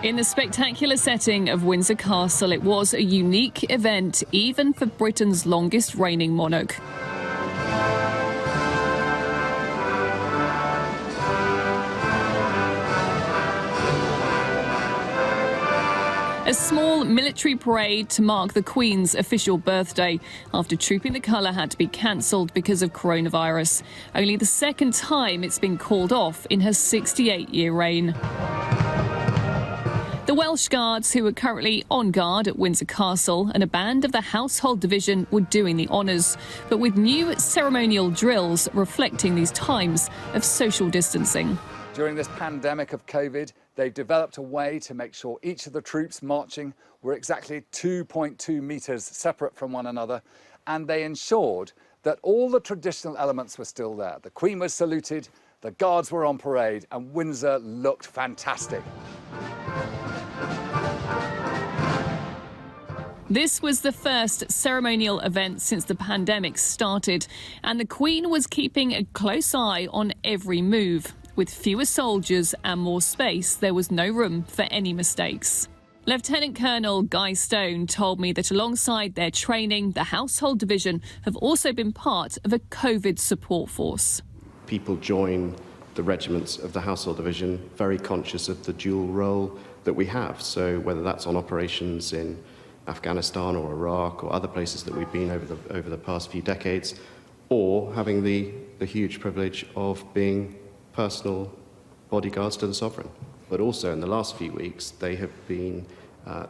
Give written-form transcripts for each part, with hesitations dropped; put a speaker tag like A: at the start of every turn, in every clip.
A: In the spectacular setting of Windsor Castle, it was a unique event, even for Britain's longest reigning monarch. A small military parade to mark the Queen's official birthday after Trooping the Colour had to be cancelled because of coronavirus. Only the second time it's been called off in her 68-year reign. The Welsh Guards, who are currently on guard at Windsor Castle, and a band of the Household Division were doing the honours, but with new ceremonial drills reflecting these times of social distancing.
B: During this pandemic of COVID, they've developed a way to make sure each of the troops marching were exactly 2.2 metres separate from one another, and they ensured that all the traditional elements were still there. The Queen was saluted, the Guards were on parade, and Windsor looked fantastic.
A: This was the first ceremonial event since the pandemic started, and the Queen was keeping a close eye on every move. With fewer soldiers and more space, there was no room for any mistakes. Lieutenant Colonel Guy Stone told me that alongside their training, the Household Division have also been part of a COVID support force.
C: People join the regiments of the Household Division very conscious of the dual role that we have. So whether that's on operations in Afghanistan or Iraq or other places that we've been over the past few decades, or having the huge privilege of being personal bodyguards to the Sovereign. But also in the last few weeks, they have been,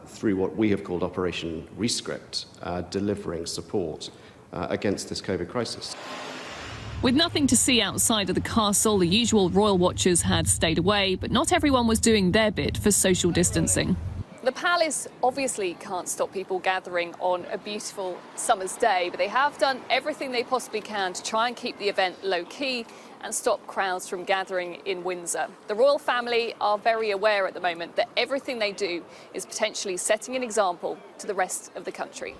C: through what we have called Operation Rescript, delivering support against this COVID crisis.
A: With nothing to see outside of the castle, the usual royal watchers had stayed away, but not everyone was doing their bit for social distancing.
D: The palace obviously can't stop people gathering on a beautiful summer's day, but they have done everything they possibly can to try and keep the event low-key and stop crowds from gathering in Windsor. The royal family are very aware at the moment that everything they do is potentially setting an example to the rest of the country.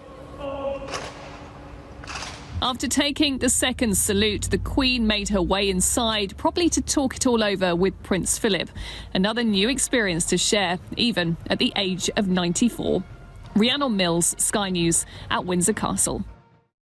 A: After taking the second salute, the Queen made her way inside, probably to talk it all over with Prince Philip. Another new experience to share, even at the age of 94. Rhiannon Mills, Sky News, at Windsor Castle.